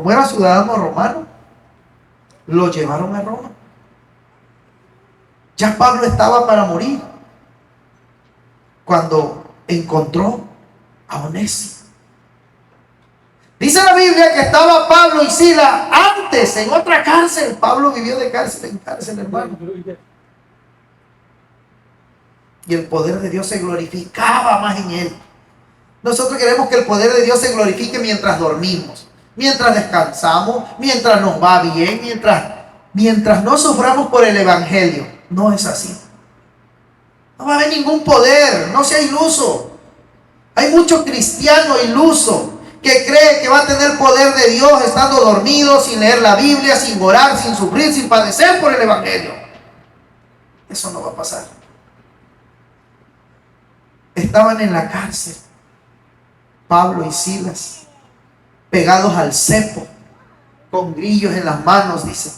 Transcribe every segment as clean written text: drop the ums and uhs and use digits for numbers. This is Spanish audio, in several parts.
como era ciudadano romano, lo llevaron a Roma. Ya Pablo estaba para morir cuando encontró a Onésimo. Dice la Biblia que estaba Pablo y Silas antes en otra cárcel. Pablo vivió de cárcel en cárcel, hermano. Y el poder de Dios se glorificaba más en él. Nosotros queremos que el poder de Dios se glorifique mientras dormimos, mientras descansamos, mientras nos va bien, mientras no suframos por el evangelio. No es así. No va a haber ningún poder, no sea iluso. Hay mucho cristiano iluso que cree que va a tener poder de Dios estando dormido, sin leer la Biblia, sin orar, sin sufrir, sin padecer por el evangelio. Eso no va a pasar. Estaban en la cárcel, Pablo y Silas, pegados al cepo, con grillos en las manos, dice,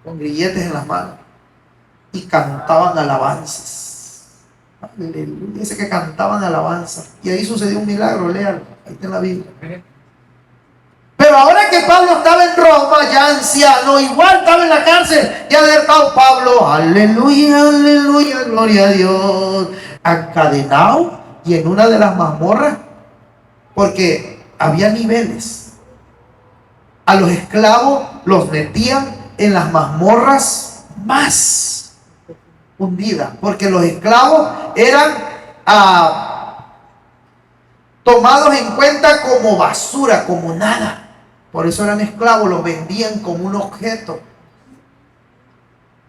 con grilletes en las manos, y cantaban alabanzas. Aleluya. Dice que cantaban alabanzas, y ahí sucedió un milagro. Léalo, ahí está en la Biblia. Pero ahora que Pablo estaba en Roma, ya anciano, igual estaba en la cárcel, ya había estado Pablo, aleluya, aleluya, gloria a Dios, encadenado y en una de las mazmorras, porque había niveles. A los esclavos los metían en las mazmorras más hundidas, porque los esclavos eran tomados en cuenta como basura, como nada. Por eso eran esclavos, los vendían como un objeto.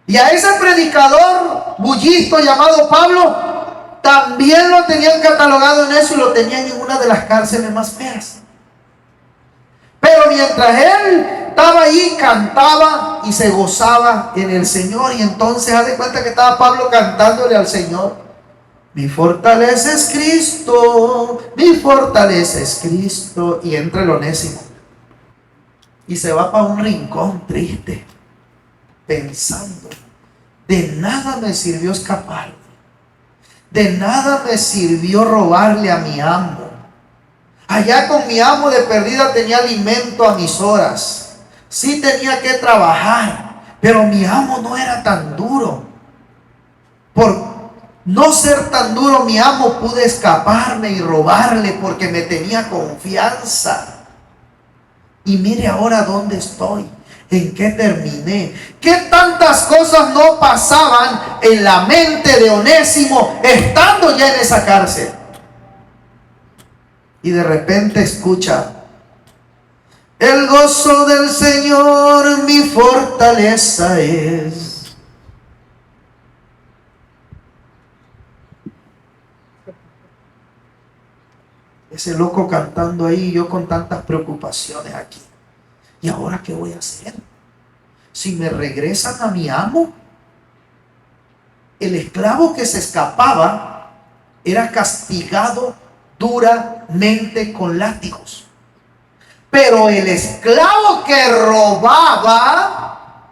Y a ese predicador bullisto llamado Pablo también lo tenían catalogado en eso y lo tenían en una de las cárceles más feas. Pero mientras él estaba ahí, cantaba y se gozaba en el Señor. Y entonces haz de cuenta que estaba Pablo cantándole al Señor: mi fortaleza es Cristo, mi fortaleza es Cristo. Y entra el Onésimo y se va para un rincón triste, pensando: de nada me sirvió escapar, de nada me sirvió robarle a mi amo. Allá con mi amo de perdida tenía alimento a mis horas, sí tenía que trabajar, pero mi amo no era tan duro. Por no ser tan duro, mi amo, pude escaparme y robarle porque me tenía confianza. Y mire ahora dónde estoy, en qué terminé. ¿Qué tantas cosas no pasaban en la mente de Onésimo estando ya en esa cárcel? Y de repente escucha: el gozo del Señor mi fortaleza es. Ese loco cantando ahí, yo con tantas preocupaciones aquí. ¿Y ahora qué voy a hacer? Si me regresan a mi amo. El esclavo que se escapaba era castigado duramente con látigos. Pero el esclavo que robaba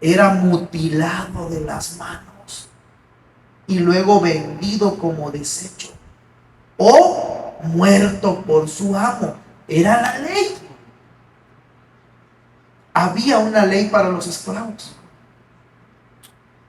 era mutilado de las manos y luego vendido como desecho o muerto por su amo. Era la ley. Había una ley para los esclavos.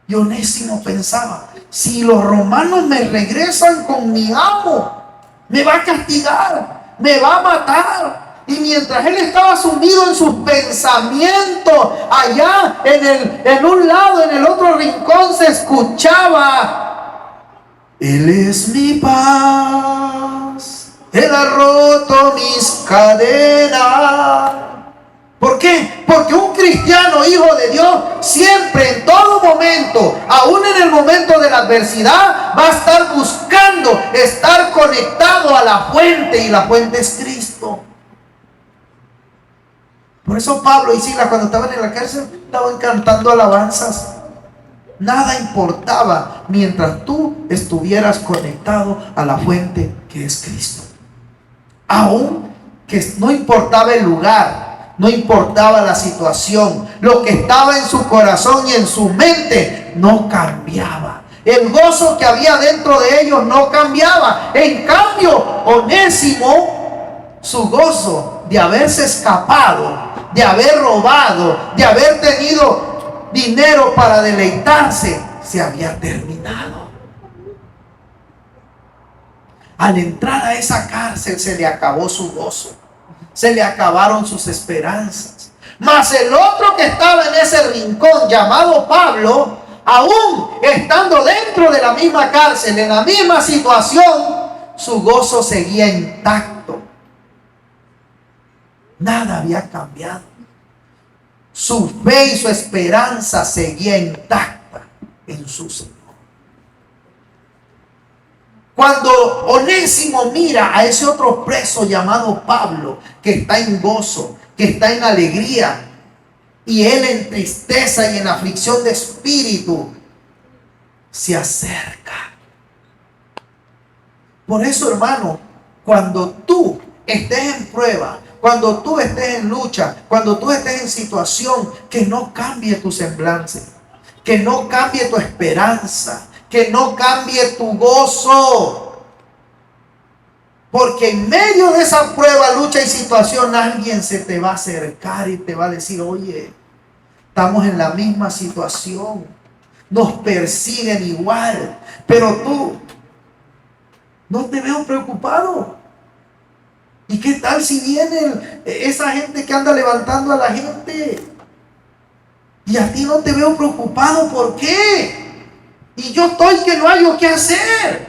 Y Onésimo pensaba: si los romanos me regresan con mi amo, me va a castigar, me va a matar. Y mientras él estaba sumido en sus pensamientos, allá en un lado, en el otro rincón, se escuchaba: Él es mi paz, Él ha roto mis cadenas. ¿Por qué? Porque un cristiano, hijo de Dios, siempre, en todo momento, aún en el momento de la adversidad, va a estar buscando estar conectado a la fuente, y la fuente es Cristo. Por eso Pablo y Silas, cuando estaban en la cárcel, estaban cantando alabanzas. Nada importaba mientras tú estuvieras conectado a la fuente que es Cristo. Aún que no importaba el lugar, no importaba la situación, lo que estaba en su corazón y en su mente no cambiaba. El gozo que había dentro de ellos no cambiaba. En cambio, Onésimo, su gozo de haberse escapado, de haber robado, de haber tenido dinero para deleitarse, se había terminado. Al entrar a esa cárcel se le acabó su gozo, se le acabaron sus esperanzas. Mas el otro que estaba en ese rincón llamado Pablo, aún estando dentro de la misma cárcel, en la misma situación, su gozo seguía intacto. Nada había cambiado. Su fe y su esperanza seguía intacta en su Señor. Cuando Onésimo mira a ese otro preso llamado Pablo, que está en gozo, que está en alegría, y él en tristeza y en aflicción de espíritu, se acerca. Por eso, hermano, cuando tú estés en prueba, cuando tú estés en lucha, cuando tú estés en situación, que no cambie tu semblante, que no cambie tu esperanza, que no cambie tu gozo. Porque en medio de esa prueba, lucha y situación, alguien se te va a acercar y te va a decir: oye, estamos en la misma situación, nos persiguen igual, pero tú no te veo preocupado. ¿Y qué tal si viene esa gente que anda levantando a la gente? Y a ti no te veo preocupado. ¿Por qué? Y yo estoy que no hallo qué hacer.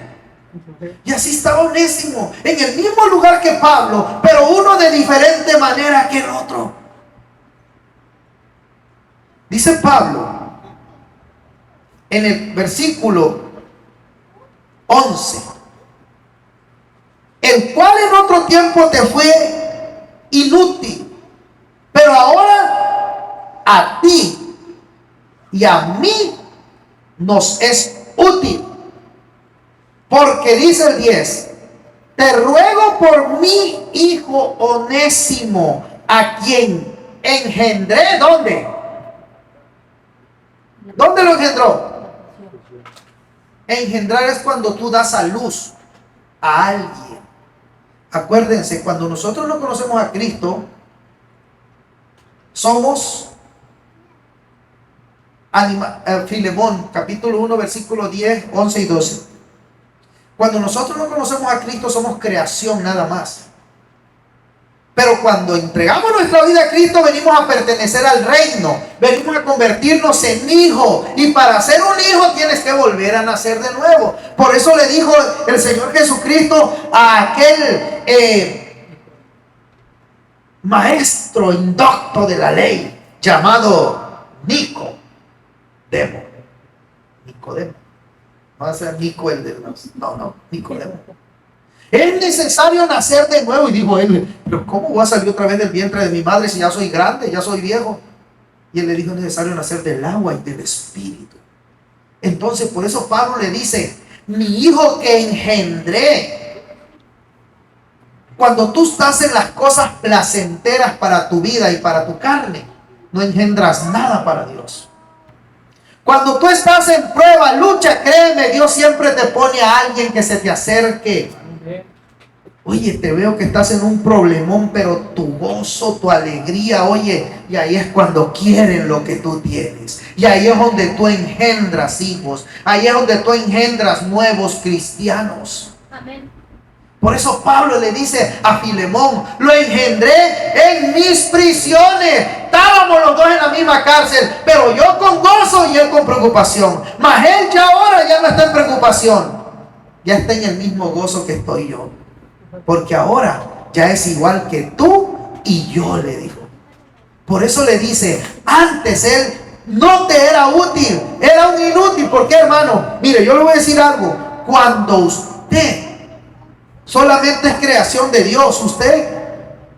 Y así estaba Onésimo, en el mismo lugar que Pablo, pero uno de diferente manera que el otro. Dice Pablo en el versículo 11: el cual en otro tiempo te fue inútil, pero ahora a ti y a mí nos es útil. Porque dice el 10: te ruego por mi hijo Onésimo, a quien engendré. ¿Dónde? ¿Dónde lo engendró? Engendrar es cuando tú das a luz a alguien. Acuérdense, cuando nosotros no conocemos a Cristo, somos Filemón, capítulo 1, versículo 10, 11 y 12. Cuando nosotros no conocemos a Cristo, somos creación nada más. Pero cuando entregamos nuestra vida a Cristo, venimos a pertenecer al reino, venimos a convertirnos en hijo. Y para ser un hijo tienes que volver a nacer de nuevo. Por eso le dijo el Señor Jesucristo a aquel maestro indocto de la ley llamado Nicodemo. No va a ser Nico el de los... No, Nicodemo. Es necesario nacer de nuevo. Y dijo él: pero ¿cómo voy a salir otra vez del vientre de mi madre si ya soy grande, ya soy viejo? Y él le dijo: es necesario nacer del agua y del espíritu. Entonces, por eso Pablo le dice: mi hijo que engendré. Cuando tú estás en las cosas placenteras para tu vida y para tu carne, no engendras nada para Dios. Cuando tú estás en prueba, lucha, créeme, Dios siempre te pone a alguien que se te acerque. Oye, te veo que estás en un problemón, pero tu gozo, tu alegría, oye, y ahí es cuando quieren lo que tú tienes. Y ahí es donde tú engendras hijos. Ahí es donde tú engendras nuevos cristianos. Amén. Por eso Pablo le dice a Filemón: lo engendré en mis prisiones. Estábamos los dos en la misma cárcel, pero yo con gozo y él con preocupación. Mas él ya ahora ya no está en preocupación, ya está en el mismo gozo que estoy yo. Porque ahora ya es igual que tú y yo, le dijo. Por eso le dice: antes él no te era útil, era un inútil. ¿Por qué, hermano? Mire, yo le voy a decir algo. Cuando usted solamente es creación de Dios, usted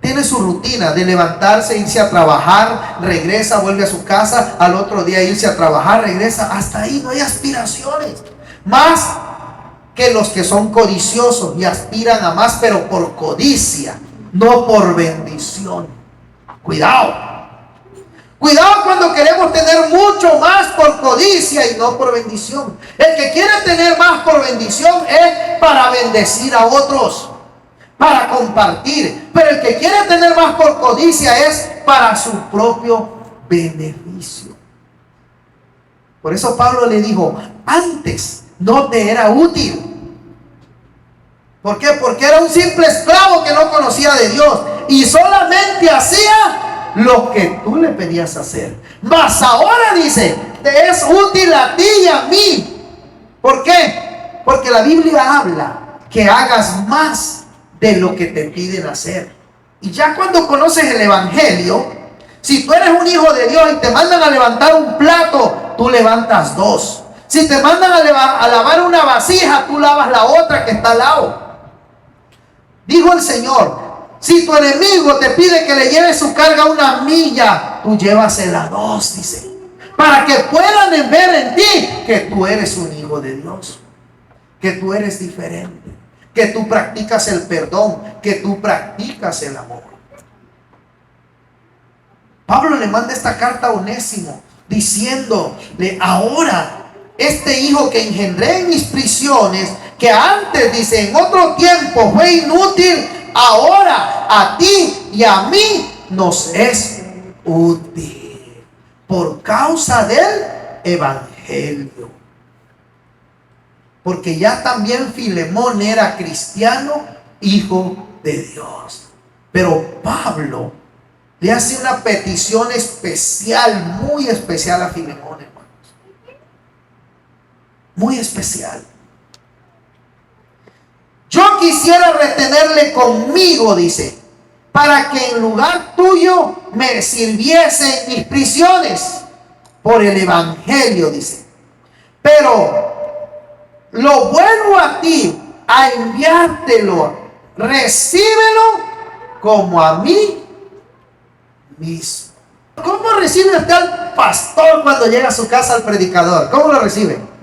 tiene su rutina de levantarse, irse a trabajar, regresa, vuelve a su casa, al otro día irse a trabajar, regresa. Hasta ahí no hay aspiraciones. Más que los que son codiciosos y aspiran a más, pero por codicia, no por bendición. Cuidado. Cuidado cuando queremos tener mucho más por codicia y no por bendición. El que quiere tener más por bendición es para bendecir a otros. para compartir. Pero el que quiere tener más por codicia es para su propio beneficio. Por eso Pablo le dijo, antes no te era útil. ¿Por qué? Porque era un simple esclavo que no conocía de Dios y solamente hacía lo que tú le pedías hacer. Mas ahora dice, te es útil a ti y a mí. ¿Por qué? Porque la Biblia habla que hagas más de lo que te piden hacer. Y ya cuando conoces el evangelio, si tú eres un hijo de Dios y te mandan a levantar un plato, tú levantas dos. Si te mandan a lavar una vasija, tú lavas la otra que está al lado. Dijo el Señor, si tu enemigo te pide que le lleves su carga una milla, tú llévasela dos, dice, para que puedan ver en ti que tú eres un hijo de Dios, que tú eres diferente, que tú practicas el perdón, que tú practicas el amor. Pablo le manda esta carta a Onésimo diciéndole, ahora este hijo que engendré en mis prisiones, que antes, dice, en otro tiempo fue inútil, ahora a ti y a mí nos es útil por causa del evangelio. Porque ya también Filemón era cristiano, hijo de Dios. Pero Pablo le hace una petición especial, muy especial a Filemón, hermanos. Muy especial. Yo quisiera retenerle conmigo, dice, para que en lugar tuyo me sirviese en mis prisiones por el evangelio, dice. Pero lo vuelvo a ti a enviártelo, recíbelo como a mí mismo. ¿Cómo recibe usted al pastor cuando llega a su casa, al predicador? ¿Cómo lo recibe?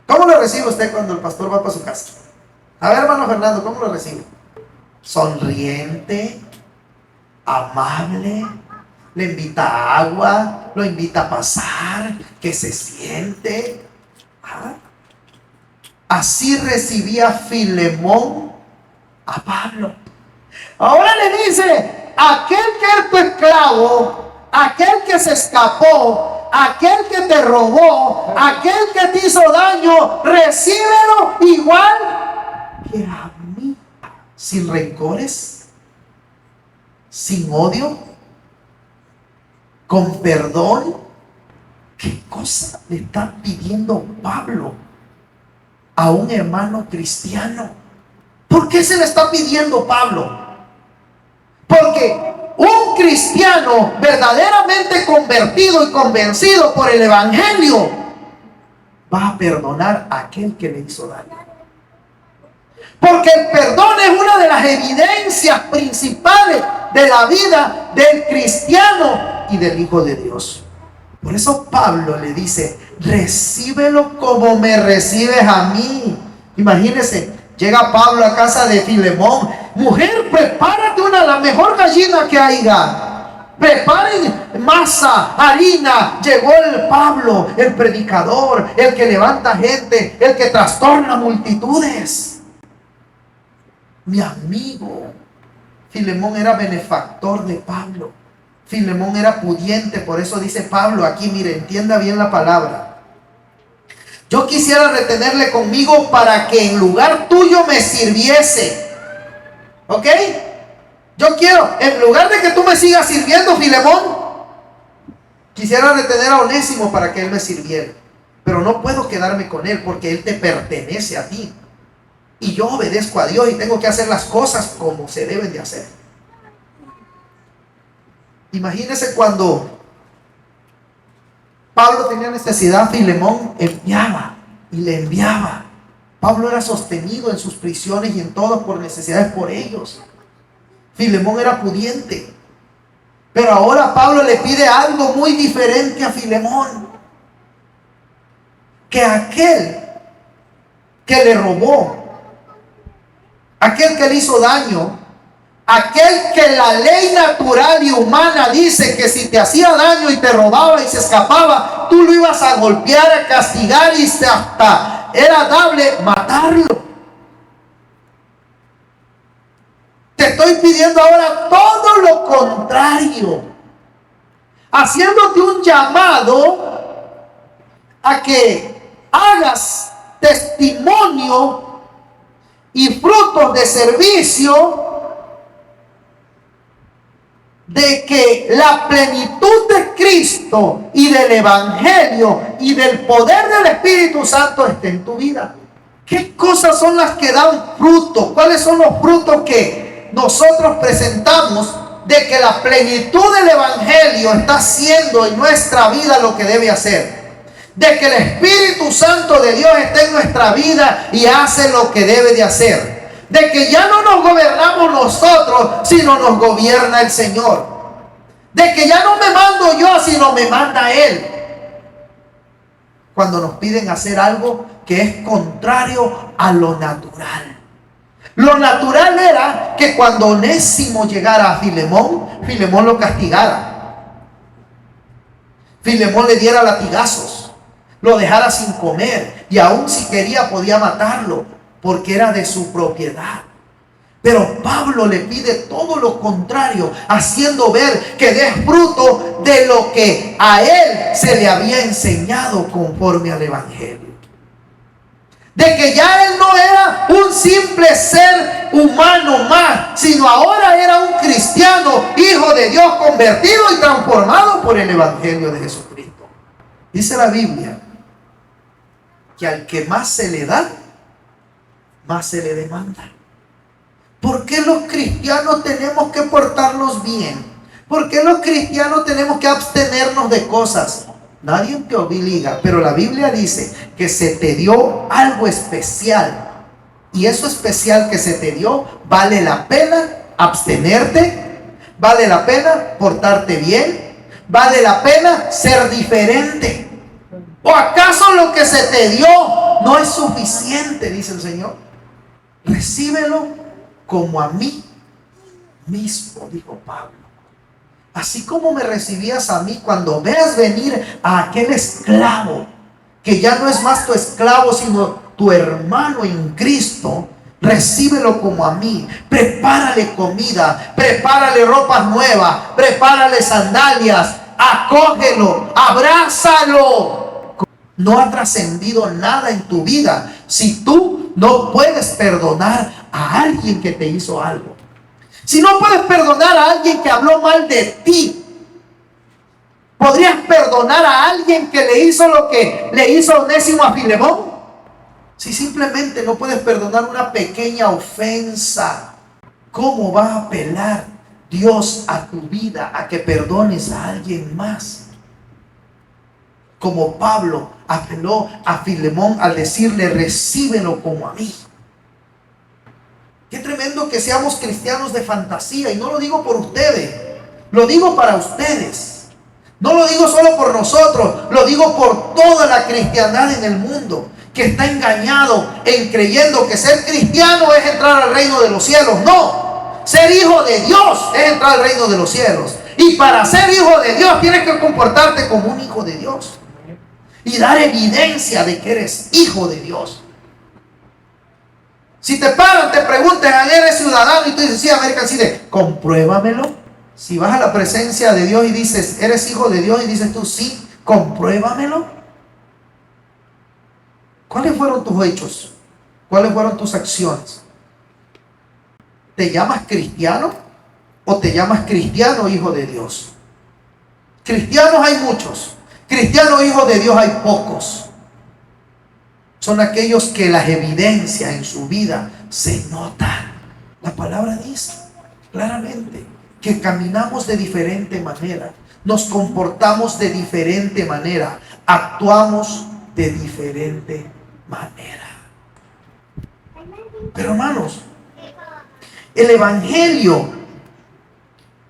¿Cómo lo recibe usted cuando el pastor va para su casa? A ver, hermano Fernando, ¿cómo lo recibe? Sonriente, amable, le invita agua, lo invita a pasar, que se siente. ¿Ah? Así recibía Filemón a Pablo. Ahora le dice, aquel que es tu esclavo, aquel que se escapó, aquel que te robó, aquel que te hizo daño, recíbelo igual que a mí, sin rencores, sin odio, con perdón. ¿Qué cosa le está pidiendo Pablo a un hermano cristiano? ¿Por qué se le está pidiendo Pablo? Porque un cristiano verdaderamente convertido y convencido por el evangelio va a perdonar a aquel que le hizo daño. Porque el perdón es una de las evidencias principales de la vida del cristiano y del Hijo de Dios. Por eso Pablo le dice, recíbelo como me recibes a mí. Imagínense, llega Pablo a casa de Filemón. Mujer, prepárate la mejor gallina que haya. Preparen masa, harina. Llegó el Pablo, el predicador, el que levanta gente, el que trastorna multitudes. Mi amigo Filemón era benefactor de Pablo. Filemón era pudiente. Por eso dice Pablo aquí, mire, entienda bien la palabra. Yo quisiera retenerle conmigo para que en lugar tuyo me sirviese. ¿Ok? Yo quiero, en lugar de que tú me sigas sirviendo, Filemón, quisiera retener a Onésimo para que él me sirviera. Pero no puedo quedarme con él porque él te pertenece a ti. Y yo obedezco a Dios y tengo que hacer las cosas como se deben de hacer. Imagínese cuando Pablo tenía necesidad, Filemón enviaba y le enviaba. Pablo era sostenido en sus prisiones y en todo por necesidades por ellos. Filemón era pudiente. Pero ahora Pablo le pide algo muy diferente a Filemón. Que aquel que le robó, aquel que le hizo daño, aquel que la ley natural y humana dice que si te hacía daño y te robaba y se escapaba, tú lo ibas a golpear, a castigar y hasta era dable matarlo. estoy pidiendo ahora todo lo contrario, haciéndote un llamado a que hagas testimonio y frutos de servicio de que la plenitud de Cristo y del Evangelio y del poder del Espíritu Santo esté en tu vida. ¿Qué cosas son las que dan fruto? ¿Cuáles son los frutos que nosotros presentamos de que la plenitud del Evangelio está haciendo en nuestra vida lo que debe hacer? De que el Espíritu Santo de Dios está en nuestra vida y hace lo que debe de hacer. De que ya no nos gobernamos nosotros, sino nos gobierna el Señor. De que ya no me mando yo, sino me manda Él. Cuando nos piden hacer algo que es contrario a lo natural. Lo natural era que cuando Onésimo llegara a Filemón, Filemón lo castigara. Filemón le diera latigazos, lo dejara sin comer, y aún si quería podía matarlo, porque era de su propiedad. Pero Pablo le pide todo lo contrario, haciendo ver que dé fruto de lo que a él se le había enseñado conforme al Evangelio. De que ya él no era un simple ser humano más, sino ahora era un cristiano, hijo de Dios, convertido y transformado por el Evangelio de Jesucristo. Dice la Biblia que al que más se le da, más se le demanda. ¿Por qué los cristianos tenemos que portarnos bien? ¿Por qué los cristianos tenemos que abstenernos de cosas? Nadie te obliga, pero la Biblia dice que se te dio algo especial. Y eso especial que se te dio, vale la pena abstenerte, vale la pena portarte bien, vale la pena ser diferente. ¿O acaso lo que se te dio no es suficiente? Dice el Señor. Recíbelo como a mí mismo, dijo Pablo. Así como me recibías a mí, cuando veas venir a aquel esclavo, que ya no es más tu esclavo, sino tu hermano en Cristo, recíbelo como a mí. Prepárale comida, prepárale ropas nuevas, prepárale sandalias, acógelo, abrázalo. No ha trascendido nada en tu vida si tú no puedes perdonar a alguien que te hizo algo. Si no puedes perdonar a alguien que habló mal de ti, ¿podrías perdonar a alguien que le hizo lo que le hizo Onésimo a Filemón? Si simplemente no puedes perdonar una pequeña ofensa, ¿cómo va a apelar Dios a tu vida a que perdones a alguien más? Como Pablo apeló a Filemón al decirle, recíbelo como a mí. Qué tremendo que seamos cristianos de fantasía. Y no lo digo por ustedes, lo digo para ustedes. No lo digo solo por nosotros, lo digo por toda la cristiandad en el mundo, que está engañado en creyendo que ser cristiano es entrar al reino de los cielos. No, ser hijo de Dios es entrar al reino de los cielos. Y para ser hijo de Dios tienes que comportarte como un hijo de Dios y dar evidencia de que eres hijo de Dios. Si te paran, te preguntan, ¿eres ciudadano? Y tú dices, sí, American Citizen, compruébamelo. Si vas a la presencia de Dios y dices, ¿eres hijo de Dios? Y dices tú, sí, compruébamelo. ¿Cuáles fueron tus hechos? ¿Cuáles fueron tus acciones? ¿Te llamas cristiano o te llamas cristiano hijo de Dios? Cristianos hay muchos. Cristianos hijos de Dios hay pocos. Son aquellos que las evidencias en su vida se notan. La palabra dice claramente que caminamos de diferente manera, nos comportamos de diferente manera, actuamos de diferente manera. Pero hermanos, el Evangelio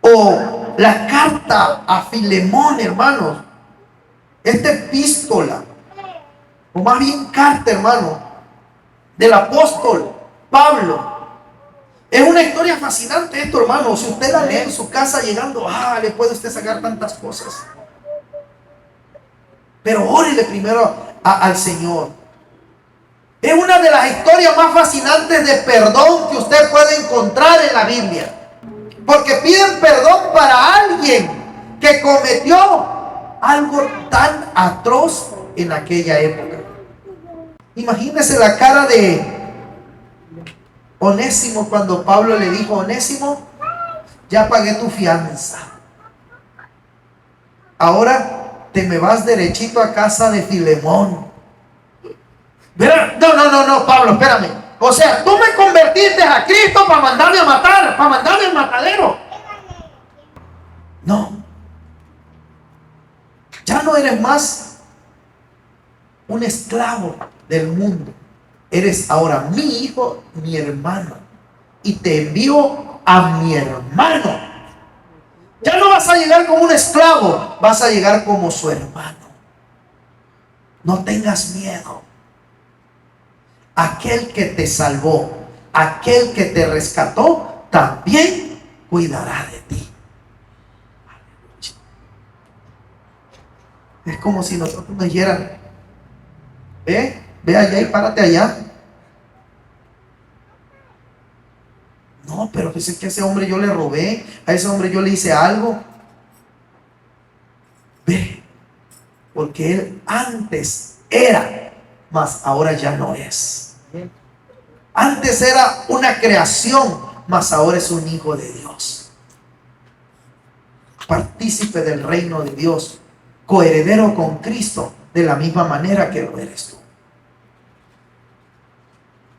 o la carta a Filemón, hermanos, esta epístola, o más bien carta, hermano, del apóstol Pablo, es una historia fascinante esto, hermano. Si usted la lee en su casa llegando, le puede usted sacar tantas cosas. Pero órele primero al Señor. Es una de las historias más fascinantes de perdón que usted puede encontrar en la Biblia. Porque piden perdón para alguien que cometió algo tan atroz en aquella época. Imagínese la cara de Onésimo cuando Pablo le dijo: Onésimo, ya pagué tu fianza. Ahora te me vas derechito a casa de Filemón. No, Pablo, espérame. O sea, tú me convertiste a Cristo para mandarme a matar, para mandarme al matadero. No. Ya no eres más un esclavo del mundo. Eres ahora mi hijo, mi hermano. Y te envío a mi hermano. Ya no vas a llegar como un esclavo, vas a llegar como su hermano. No tengas miedo. Aquel que te salvó, aquel que te rescató, también cuidará de ti. Es como si nosotros nos dijeran: ve allá y párate allá. No, pero pues es que a ese hombre yo le robé, a ese hombre yo le hice algo. Ve, porque él antes era, mas ahora ya no es. Antes era una creación, mas ahora es un hijo de Dios, partícipe del reino de Dios, coheredero con Cristo, de la misma manera que lo eres tú.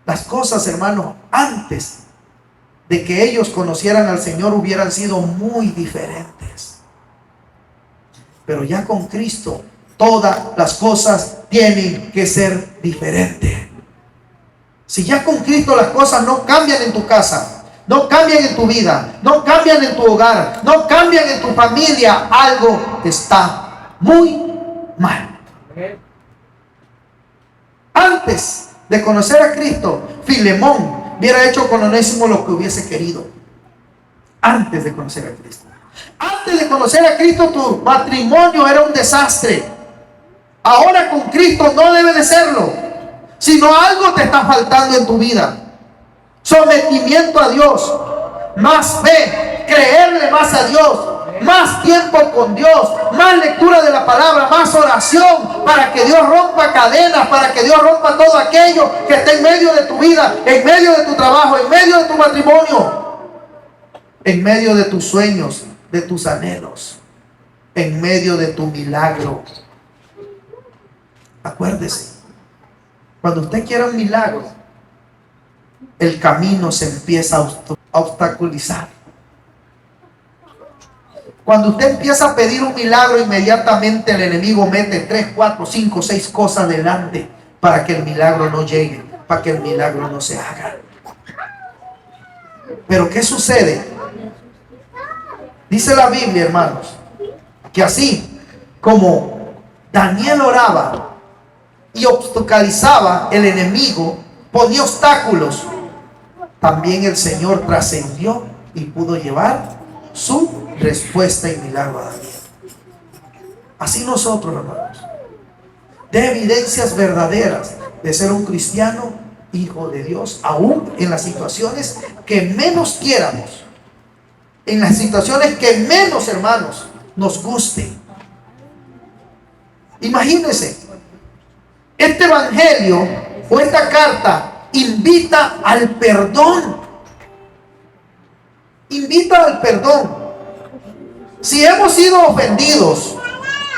Las cosas, hermanos, antes de que ellos conocieran al Señor hubieran sido muy diferentes. Pero ya con Cristo todas las cosas tienen que ser diferentes. Si ya con Cristo las cosas no cambian en tu casa, no cambian en tu vida, no cambian en tu hogar, no cambian en tu familia, algo está muy mal. Antes de conocer a Cristo, Filemón hubiera hecho con Onésimo lo que hubiese querido. Antes de conocer a Cristo. Antes de conocer a Cristo, tu matrimonio era un desastre. Ahora con Cristo no debe de serlo. Sino algo te está faltando en tu vida. Sometimiento a Dios, más fe, creerle más a Dios, más tiempo con Dios, más lectura de la palabra, más oración, para que Dios rompa cadenas, para que Dios rompa todo aquello que está en medio de tu vida, en medio de tu trabajo, en medio de tu matrimonio, en medio de tus sueños, de tus anhelos, en medio de tu milagro. Acuérdese, cuando usted quiera un milagro, el camino se empieza a obstaculizar. Cuando usted empieza a pedir un milagro, inmediatamente el enemigo mete 3, 4, 5, 6 cosas delante para que el milagro no llegue, para que el milagro no se haga. Pero ¿qué sucede? Dice la Biblia, hermanos, que así como Daniel oraba y obstaculizaba el enemigo, ponía obstáculos, también el Señor trascendió y pudo llevar su respuesta y milagro a Daniel. Así nosotros, hermanos, de evidencias verdaderas de ser un cristiano, hijo de Dios, aún en las situaciones que menos quiéramos, en las situaciones que menos, hermanos, nos guste. Imagínense, este evangelio o esta carta invita al perdón. Invita al perdón. Si hemos sido ofendidos,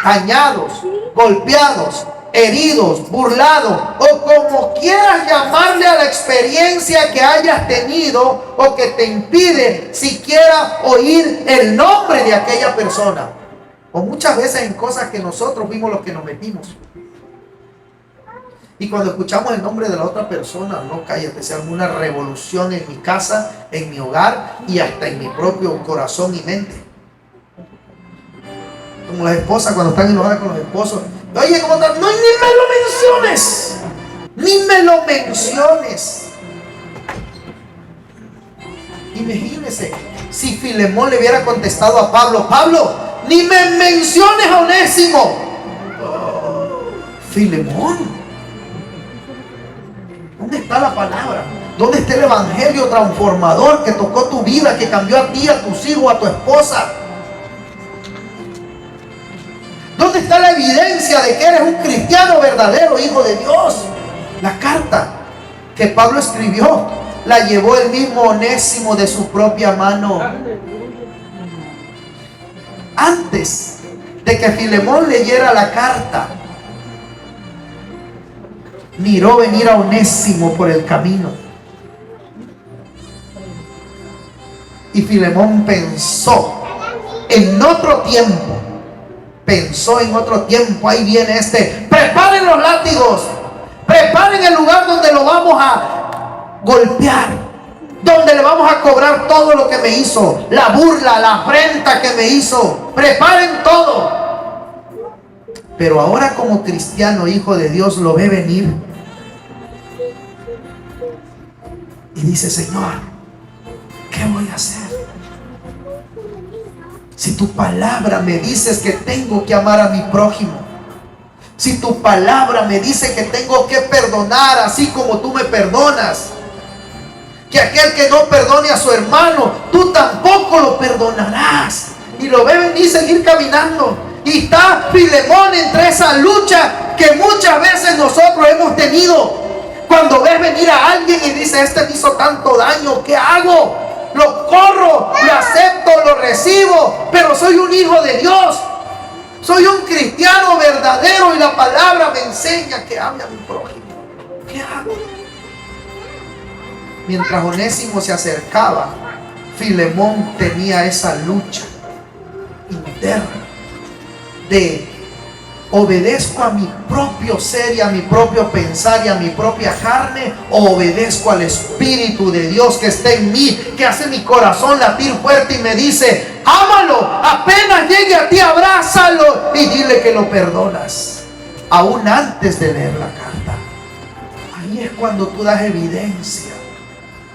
dañados, golpeados, heridos, burlados, o como quieras llamarle a la experiencia que hayas tenido o que te impide siquiera oír el nombre de aquella persona, o muchas veces en cosas que nosotros fuimos los que nos metimos. Y cuando escuchamos el nombre de la otra persona, no, cállate, se arma una revolución en mi casa, en mi hogar y hasta en mi propio corazón y mente. Como las esposas cuando están enojadas con los esposos: oye, ¿cómo estás? No, ni me lo menciones. Ni me lo menciones. Imagínese si Filemón le hubiera contestado a Pablo: Pablo, ni me menciones a Onésimo. Filemón, ¿Dónde está la palabra? ¿Dónde está el evangelio transformador que tocó tu vida, que cambió a ti, a tus hijos, a tu esposa? ¿Dónde está la evidencia de que eres un cristiano verdadero, hijo de Dios? La carta que Pablo escribió la llevó el mismo Onésimo de su propia mano. Antes de que Filemón leyera la carta, miró venir a Onésimo por el camino. Y Filemón pensó en otro tiempo. Ahí viene preparen los látigos, preparen el lugar donde lo vamos a golpear, donde le vamos a cobrar todo lo que me hizo, la burla, la afrenta que me hizo. Preparen todo. Pero ahora, como cristiano, hijo de Dios, lo ve venir y dice: Señor, ¿qué voy a hacer? Si tu palabra me dices que tengo que amar a mi prójimo, si tu palabra me dice que tengo que perdonar así como tú me perdonas, que aquel que no perdone a su hermano, tú tampoco lo perdonarás. Y lo ve venir, seguir caminando. Y está Filemón entre esa lucha que muchas veces nosotros hemos tenido. Cuando ves venir a alguien y dice: este me hizo tanto daño, ¿qué hago? Lo corro, lo acepto, lo recibo, pero soy un hijo de Dios, soy un cristiano verdadero y la palabra me enseña que ame a mi prójimo. ¿Qué hago? Mientras Onésimo se acercaba, Filemón tenía esa lucha interna de: ¿obedezco a mi propio ser y a mi propio pensar y a mi propia carne, o obedezco al Espíritu de Dios que está en mí, que hace mi corazón latir fuerte y me dice: ámalo, apenas llegue a ti, abrázalo y dile que lo perdonas, aún antes de leer la carta? Ahí es cuando tú das evidencia,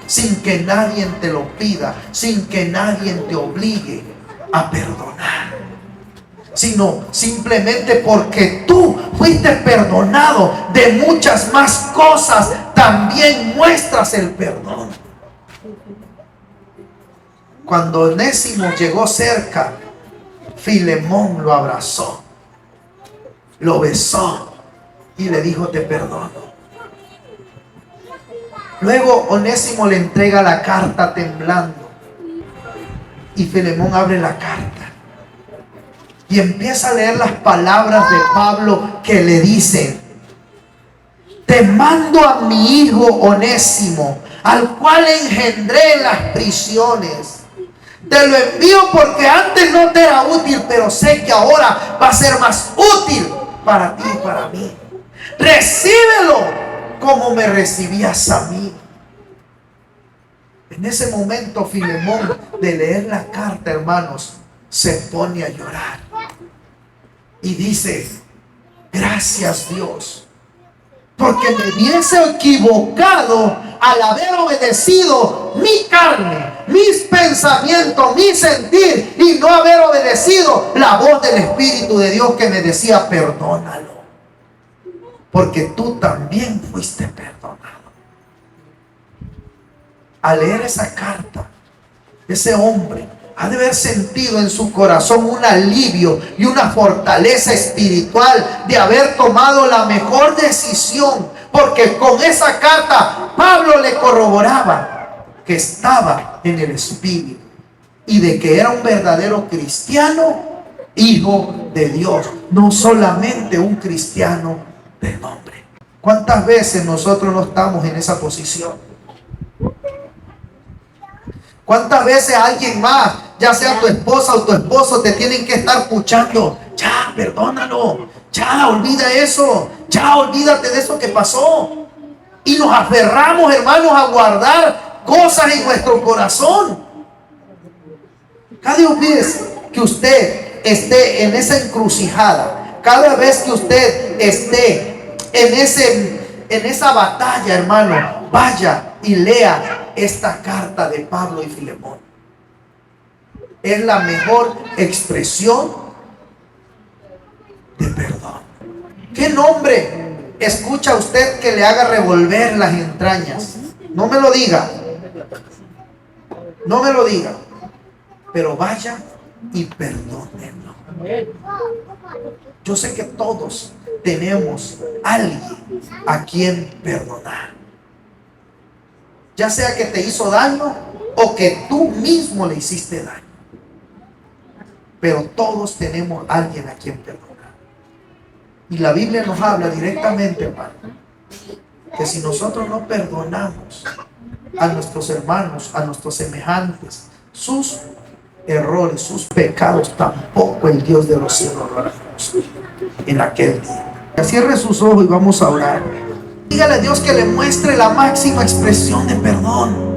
sin que nadie te lo pida, sin que nadie te obligue a perdonar, sino simplemente porque tú fuiste perdonado de muchas más cosas, también muestras el perdón. Cuando Onésimo llegó cerca, Filemón lo abrazó, lo besó y le dijo: te perdono. Luego Onésimo le entrega la carta temblando, y Filemón abre la carta y empieza a leer las palabras de Pablo que le dicen: te mando a mi hijo Onésimo, al cual engendré en las prisiones. Te lo envío porque antes no te era útil, pero sé que ahora va a ser más útil para ti y para mí. Recíbelo como me recibías a mí. En ese momento Filemón, de leer la carta, hermanos, se pone a llorar y dice: gracias, Dios, porque me hubiese equivocado al haber obedecido mi carne, mis pensamientos, mi sentir, y no haber obedecido la voz del Espíritu de Dios que me decía: perdónalo, porque tú también fuiste perdonado. Al leer esa carta, ese hombre ha de haber sentido en su corazón un alivio y una fortaleza espiritual de haber tomado la mejor decisión, porque con esa carta Pablo le corroboraba que estaba en el Espíritu y de que era un verdadero cristiano, hijo de Dios, no solamente un cristiano de nombre. ¿Cuántas veces nosotros no estamos en esa posición? ¿Cuántas veces alguien más, ya sea tu esposa o tu esposo, te tienen que estar puchando? Ya, perdónalo, ya, olvida eso, ya, olvídate de eso que pasó. Y nos aferramos, hermanos, a guardar cosas en nuestro corazón. Cada vez que usted esté en esa encrucijada, cada vez que usted esté en esa batalla, hermano, vaya y lea esta carta de Pablo y Filemón. Es la mejor expresión de perdón. ¿Qué nombre escucha usted que le haga revolver las entrañas. No me lo diga. No me lo diga. Pero vaya y perdónenlo. Yo sé que todos tenemos alguien a quien perdonar. Ya sea que te hizo daño o que tú mismo le hiciste daño. Pero todos tenemos alguien a quien perdonar. Y la Biblia nos habla directamente, hermano, que si nosotros no perdonamos a nuestros hermanos, a nuestros semejantes, sus errores, sus pecados, tampoco el Dios de los cielos lo hará en aquel día. Cierre sus ojos y vamos a orar. Dígale a Dios que le muestre la máxima expresión de perdón.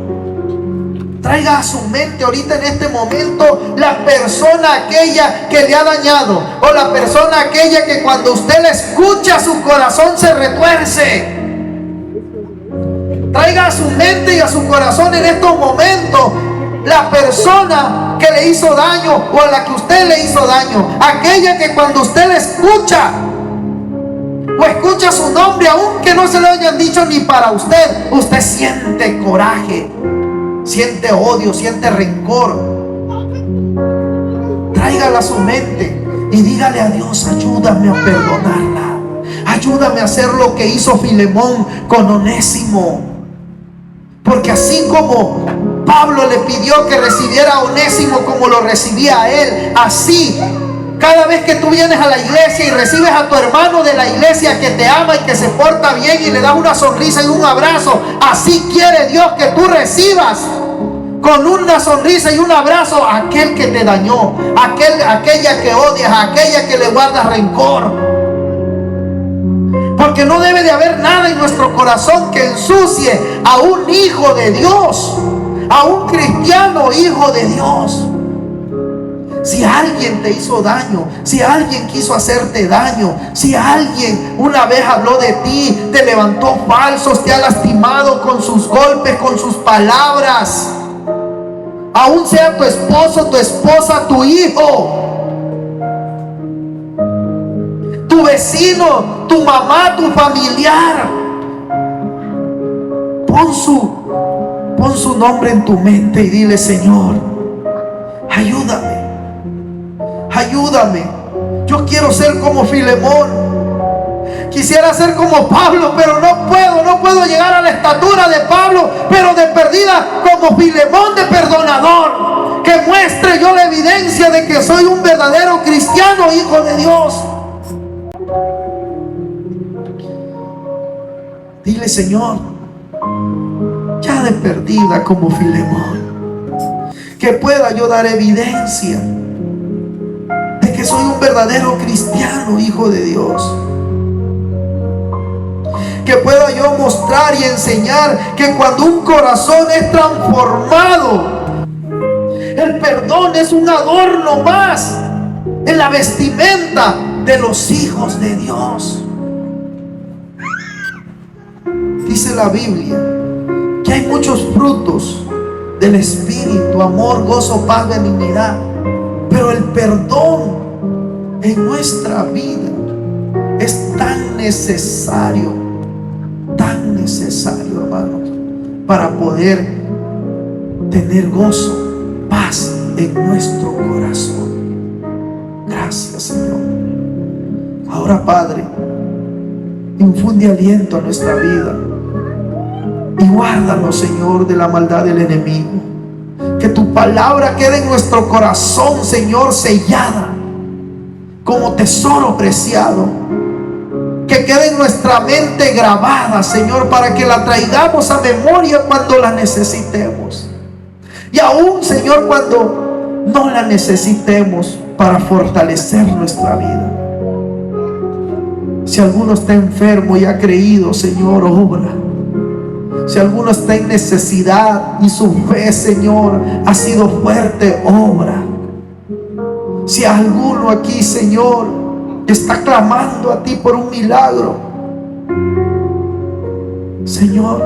Traiga a su mente ahorita en este momento la persona aquella que le ha dañado, o la persona aquella que cuando usted le escucha su corazón se retuerce. Traiga a su mente y a su corazón en estos momentos la persona que le hizo daño o a la que usted le hizo daño, aquella que cuando usted le escucha o escucha su nombre, aunque no se lo hayan dicho ni para usted, usted siente coraje, siente odio, siente rencor. Tráigala a su mente y dígale a Dios: ayúdame a perdonarla, ayúdame a hacer lo que hizo Filemón con Onésimo. Porque así como Pablo le pidió que recibiera a Onésimo como lo recibía a él, así cada vez que tú vienes a la iglesia y recibes a tu hermano de la iglesia que te ama y que se porta bien y le das una sonrisa y un abrazo, así quiere Dios que tú recibas con una sonrisa y un abrazo a aquel que te dañó, aquella que odias, aquella que le guardas rencor. Porque no debe de haber nada en nuestro corazón que ensucie a un hijo de Dios, a un cristiano hijo de Dios. Si alguien te hizo daño, si alguien quiso hacerte daño, si alguien una vez habló de ti, te levantó falsos, te ha lastimado con sus golpes, con sus palabras, aún sea tu esposo, tu esposa, tu hijo, tu vecino, tu mamá, tu familiar, pon su nombre en tu mente y dile: Señor, ayúdame. Ayúdame. Yo quiero ser como Filemón. Quisiera ser como Pablo, pero no puedo llegar a la estatura de Pablo, pero de perdida como Filemón de perdonador. Que muestre yo la evidencia de que soy un verdadero cristiano, hijo de Dios. Dile: Señor, ya de perdida como Filemón, que pueda yo dar evidencia que soy un verdadero cristiano, hijo de Dios. Que pueda yo mostrar y enseñar que cuando un corazón es transformado, el perdón es un adorno más en la vestimenta de los hijos de Dios. Dice la Biblia que hay muchos frutos del Espíritu: amor, gozo, paz, benignidad. Pero el perdón en nuestra vida es tan necesario, hermanos, para poder tener gozo, paz en nuestro corazón. Gracias, Señor. Ahora, Padre, infunde aliento a nuestra vida y guárdanos, Señor, de la maldad del enemigo. Que tu palabra quede en nuestro corazón, Señor, sellada como tesoro preciado. Que quede en nuestra mente grabada, Señor, para que la traigamos a memoria cuando la necesitemos. Y aún, Señor, cuando no la necesitemos, para fortalecer nuestra vida. Si alguno está enfermo y ha creído, Señor, obra. Si alguno está en necesidad y su fe, Señor, ha sido fuerte, obra. Si alguno aquí, Señor, está clamando a ti por un milagro, Señor,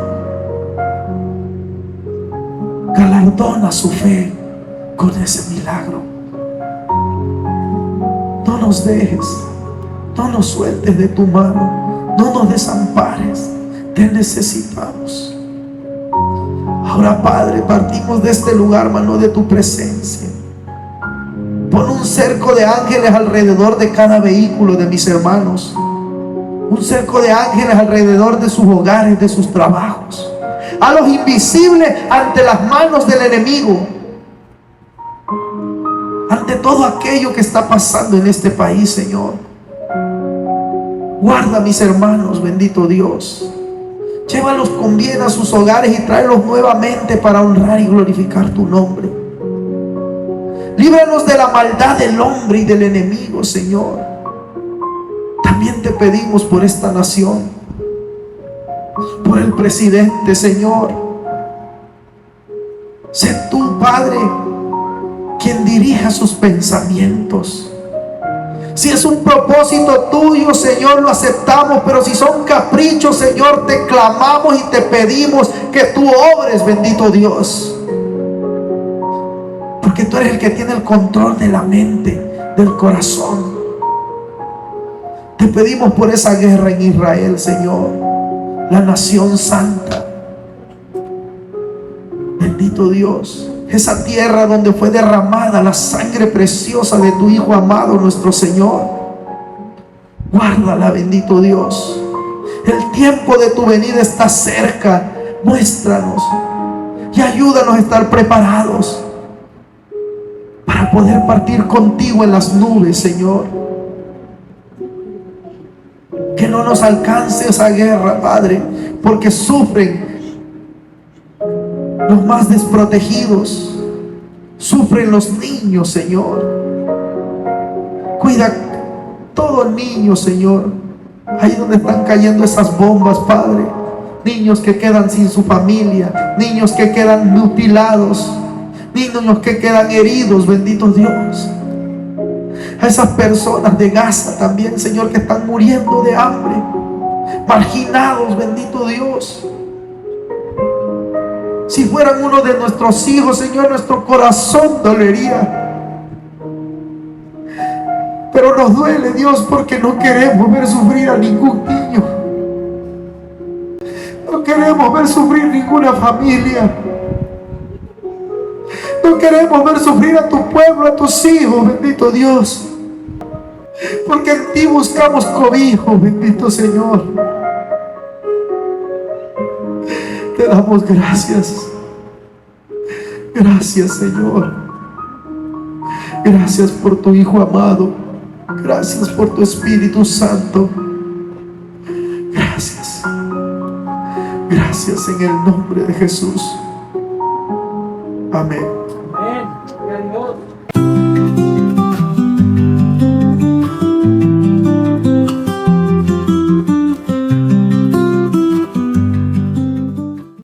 galardona su fe con ese milagro. No nos dejes, no nos sueltes de tu mano. No nos desampares, te necesitamos. Ahora, Padre, partimos de este lugar, mano, de tu presencia. Pon un cerco de ángeles alrededor de cada vehículo de mis hermanos. Un cerco de ángeles alrededor de sus hogares, de sus trabajos. A los invisibles ante las manos del enemigo. Ante todo aquello que está pasando en este país, Señor. Guarda a mis hermanos, bendito Dios. Llévalos con bien a sus hogares y tráelos nuevamente para honrar y glorificar tu nombre. Líbranos de la maldad del hombre y del enemigo, Señor. También te pedimos por esta nación, por el presidente, Señor. Sé tú, Padre, quien dirija sus pensamientos. Si es un propósito tuyo, Señor, lo aceptamos. Pero si son caprichos, Señor, te clamamos y te pedimos que tú obres, bendito Dios. Porque tú eres el que tiene el control de la mente, del corazón. Te pedimos por esa guerra en Israel, Señor, la nación santa. Bendito Dios. Esa tierra donde fue derramada la sangre preciosa de tu Hijo amado, nuestro Señor. Guárdala, bendito Dios. El tiempo de tu venida está cerca. Muéstranos y ayúdanos a estar preparados para poder partir contigo en las nubes, Señor. Que no nos alcance esa guerra, Padre, porque sufren los más desprotegidos, sufren los niños, Señor. Cuida todo niño, Señor, ahí donde están cayendo esas bombas, Padre. Niños que quedan sin su familia, niños que quedan mutilados, niños que quedan heridos, bendito Dios. A esas personas de Gaza también, Señor, que están muriendo de hambre, marginados, bendito Dios. Si fueran uno de nuestros hijos, Señor, nuestro corazón dolería. Pero nos duele, Dios, porque no queremos ver sufrir a ningún niño. No queremos ver sufrir ninguna familia. No queremos ver sufrir a tu pueblo, a tus hijos, bendito Dios. Porque en ti buscamos cobijo, bendito Señor. Te damos gracias. Gracias, Señor. Gracias por tu Hijo amado. Gracias por tu Espíritu Santo. Gracias. Gracias en el nombre de Jesús. Amén. Amén. Gloria a Dios.